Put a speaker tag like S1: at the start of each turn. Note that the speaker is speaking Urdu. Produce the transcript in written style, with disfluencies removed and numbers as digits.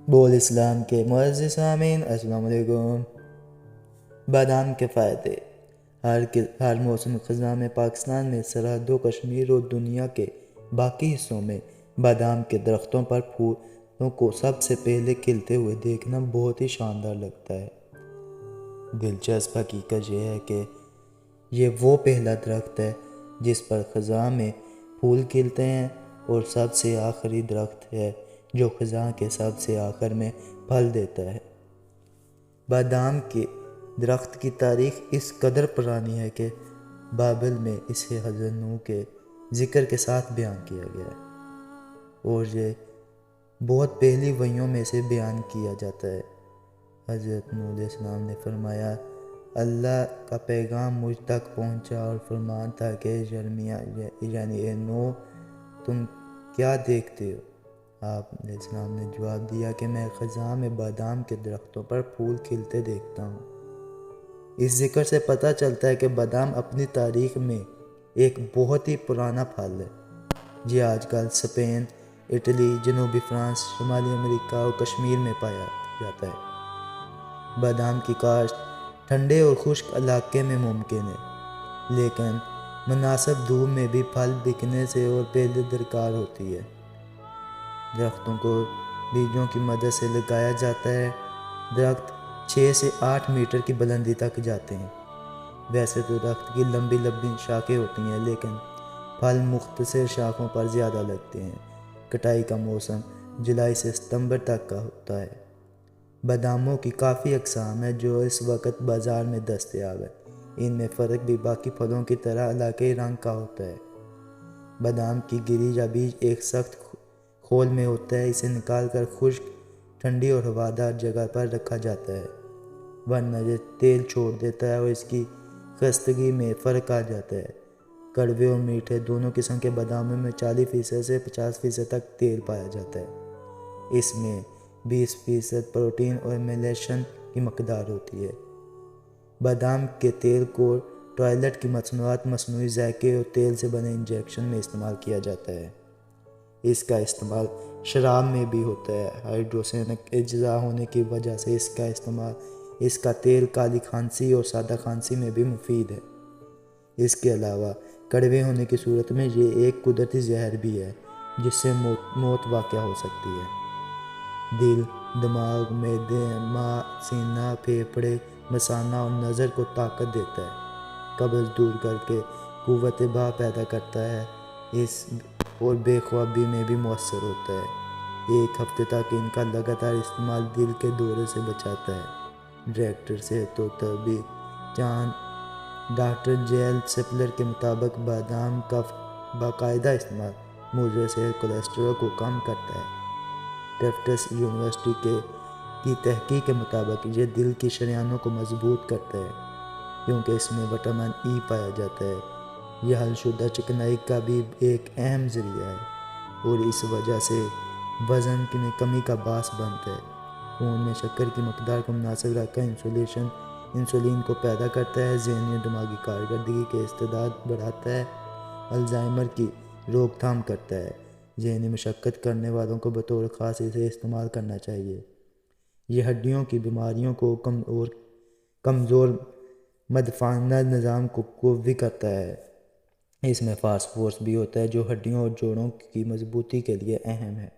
S1: بول اسلام کے معزز سامعین السلام علیکم۔ بادام کے فائدے۔ ہر موسم خزاں میں پاکستان میں سرحدوں کشمیر اور دنیا کے باقی حصوں میں بادام کے درختوں پر پھولوں کو سب سے پہلے کھلتے ہوئے دیکھنا بہت ہی شاندار لگتا ہے۔ دلچسپ حقیقت یہ ہے کہ یہ وہ پہلا درخت ہے جس پر خزاں میں پھول کھلتے ہیں اور سب سے آخری درخت ہے جو خزاں کے سب سے آخر میں پھل دیتا ہے۔ بادام کے درخت کی تاریخ اس قدر پرانی ہے کہ بائبل میں اسے حضرت نوح کے ذکر کے ساتھ بیان کیا گیا ہے اور یہ بہت پہلی وحیوں میں سے بیان کیا جاتا ہے۔ حضرت نوح علیہ السلام نے فرمایا، اللہ کا پیغام مجھ تک پہنچا اور فرمان تھا کہ یعنی اے نوح تم کیا دیکھتے ہو؟ آپ علیہ السلام نے جواب دیا کہ میں خزاں میں بادام کے درختوں پر پھول کھلتے دیکھتا ہوں۔ اس ذکر سے پتہ چلتا ہے کہ بادام اپنی تاریخ میں ایک بہت ہی پرانا پھل ہے۔ یہ آج کل اسپین، اٹلی، جنوبی فرانس، شمالی امریکہ اور کشمیر میں پایا جاتا ہے۔ بادام کی کاشت ٹھنڈے اور خشک علاقے میں ممکن ہے، لیکن مناسب دھوپ میں بھی پھل بکنے سے اور پہلے درکار ہوتی ہے۔ درختوں کو بیجوں کی مدد سے لگایا جاتا ہے۔ درخت 6 سے 8 میٹر کی بلندی تک جاتے ہیں۔ ویسے تو درخت کی لمبی لمبی شاخیں ہوتی ہیں، لیکن پھل مختصر شاخوں پر زیادہ لگتے ہیں۔ کٹائی کا موسم جولائی سے ستمبر تک کا ہوتا ہے۔ باداموں کی کافی اقسام ہیں جو اس وقت بازار میں دستیاب ہیں۔ ان میں فرق بھی باقی پھلوں کی طرح علاقائی رنگ کا ہوتا ہے۔ بادام کی گری یا بیج ایک سخت خول میں ہوتا ہے۔ اسے نکال کر خشک، ٹھنڈی اور ہوادار جگہ پر رکھا جاتا ہے، ورنہ یہ تیل چھوڑ دیتا ہے اور اس کی خستگی میں فرق آ جاتا ہے۔ کڑوے اور میٹھے دونوں قسم کے باداموں میں 40% سے 50% تک تیل پایا جاتا ہے۔ اس میں 20% پروٹین اور میلیشن کی مقدار ہوتی ہے۔ بادام کے تیل کو ٹوائلٹ کی مصنوعات، مصنوعی ذائقے اور تیل سے بنے انجیکشن میں استعمال کیا جاتا ہے۔ اس کا استعمال شراب میں بھی ہوتا ہے۔ ہائیڈروسینک اجزاء ہونے کی وجہ سے اس کا تیل کالی کھانسی اور سادہ کھانسی میں بھی مفید ہے۔ اس کے علاوہ کڑوے ہونے کی صورت میں یہ ایک قدرتی زہر بھی ہے جس سے موت واقع ہو سکتی ہے۔ دل، دماغ، معدے، سینہ، پھیپھڑے، مثانہ اور نظر کو طاقت دیتا ہے، قبض دور کر کے قوت بہا پیدا کرتا ہے اور بے خوابی میں بھی مؤثر ہوتا ہے۔ 1 ہفتے تک ان کا لگاتار استعمال دل کے دورے سے بچاتا ہے۔ ڈائریکٹر صحت و تربیت ڈاکٹر جیل سپلر کے مطابق بادام کا باقاعدہ استعمال مضر صحت کولیسٹرول کو کم کرتا ہے۔ ٹفٹس یونیورسٹی کی تحقیق کے مطابق یہ دل کی شریانوں کو مضبوط کرتا ہے کیونکہ اس میں وٹامن ای پایا جاتا ہے۔ یہ حل شدہ چکنائی کا بھی ایک اہم ذریعہ ہے اور اس وجہ سے وزن میں کمی کا باعث بنتا ہے۔ خون میں شکر کی مقدار کو مناسب رکھ کر انسولین کو پیدا کرتا ہے، ذہنی اور دماغی کارکردگی کے استعداد بڑھاتا ہے، الزائمر کی روک تھام کرتا ہے۔ ذہنی مشقت کرنے والوں کو بطور خاص اسے استعمال کرنا چاہیے۔ یہ ہڈیوں کی بیماریوں کو اور کمزور مدافعانہ نظام کو قوی کرتا ہے۔ اس میں فاسفورس بھی ہوتا ہے جو ہڈیوں اور جوڑوں کی مضبوطی کے لیے اہم ہے۔